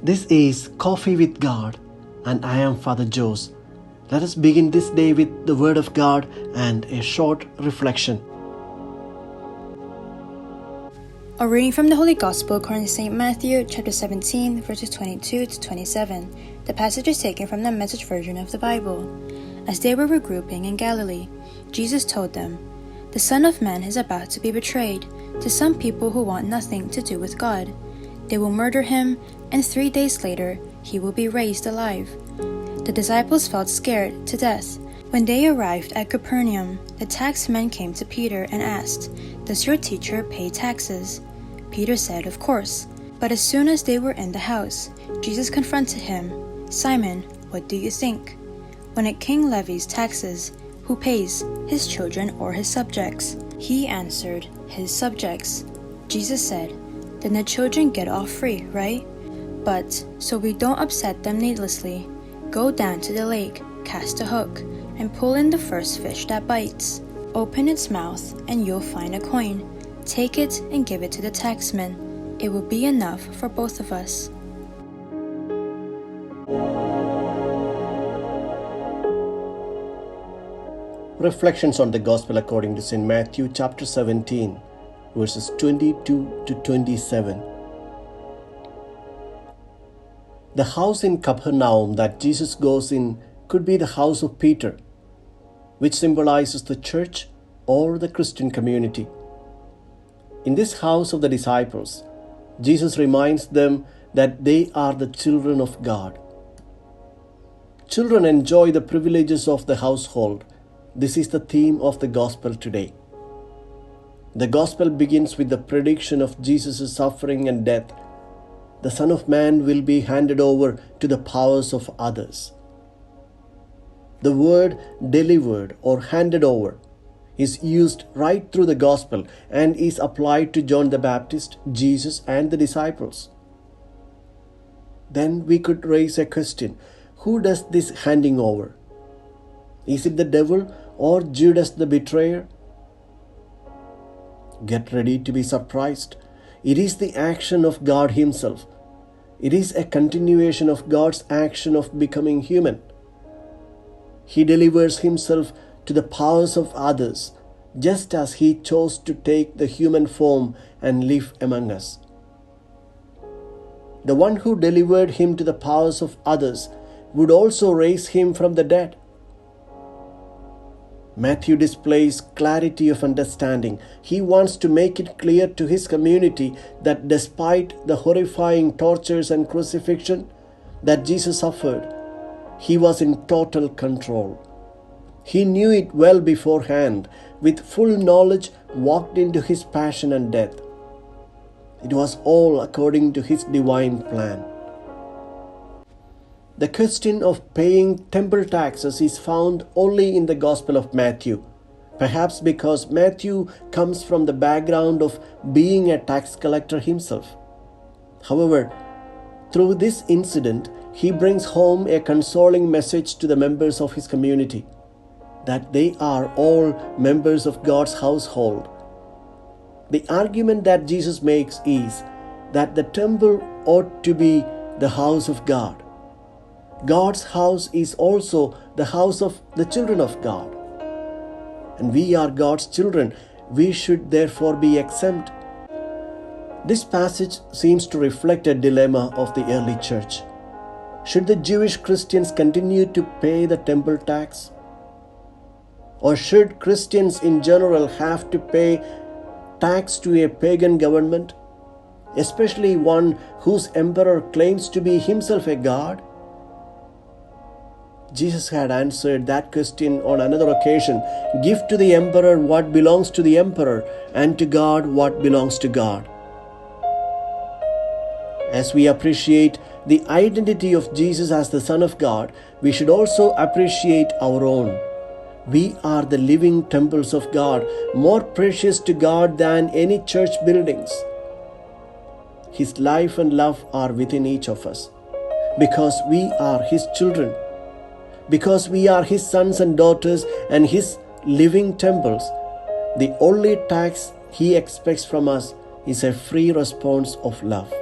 This is Coffee with God, and I am Father Jose. Let us begin this day with the Word of God and a short reflection. A reading from the Holy Gospel according to St. Matthew, chapter 17, verses 22 to 27. The passage is taken from the Message version of the Bible. As they were regrouping in Galilee, Jesus told them, "The Son of Man is about to be betrayed to some people who want nothing to do with God. They will murder him, and 3 days later he will be raised alive." The disciples felt scared to death. When they arrived at Capernaum, the tax men came to Peter and asked, "Does your teacher pay taxes?" Peter said, "Of course." But as soon as they were in the house, Jesus confronted him. "Simon, what do you think? When a king levies taxes, who pays, his children or his subjects?" He answered, "His subjects." Jesus said, "Then the children get off free, right? But, so we don't upset them needlessly, go down to the lake, cast a hook, and pull in the first fish that bites. Open its mouth, and you'll find a coin. Take it and give it to the taxman. It will be enough for both of us." Reflections on the Gospel according to St. Matthew chapter 17, verses 22 to 27. The house in Capernaum that Jesus goes in could be the house of Peter, which symbolizes the church or the Christian community. In this house of the disciples, Jesus reminds them that they are the children of God. Children enjoy the privileges of the household. This is the theme of the Gospel today. The Gospel begins with the prediction of Jesus' suffering and death. The Son of Man will be handed over to the powers of others. The word delivered or handed over is used right through the Gospel and is applied to John the Baptist, Jesus, and the disciples. Then we could raise a question: who does this handing over? Is it the devil or Judas the betrayer? Get ready to be surprised. It is the action of God Himself. It is a continuation of God's action of becoming human. He delivers Himself to the powers of others, just as He chose to take the human form and live among us. The one who delivered Him to the powers of others would also raise Him from the dead. Matthew displays clarity of understanding. He wants to make it clear to his community that despite the horrifying tortures and crucifixion that Jesus suffered, He was in total control. He knew it well beforehand, with full knowledge walked into His passion and death. It was all according to His divine plan. The question of paying temple taxes is found only in the Gospel of Matthew, perhaps because Matthew comes from the background of being a tax collector himself. However, through this incident, he brings home a consoling message to the members of his community, that they are all members of God's household. The argument that Jesus makes is that the temple ought to be the house of God. God's house is also the house of the children of God. And we are God's children. We should therefore be exempt. This passage seems to reflect a dilemma of the early church. Should the Jewish Christians continue to pay the temple tax? Or should Christians in general have to pay tax to a pagan government, especially one whose emperor claims to be himself a god? Jesus had answered that question on another occasion. Give to the emperor what belongs to the emperor, and to God what belongs to God. As we appreciate the identity of Jesus as the Son of God, we should also appreciate our own. We are the living temples of God, more precious to God than any church buildings. His life and love are within each of us, because we are His children. Because we are His sons and daughters and His living temples, the only tax He expects from us is a free response of love.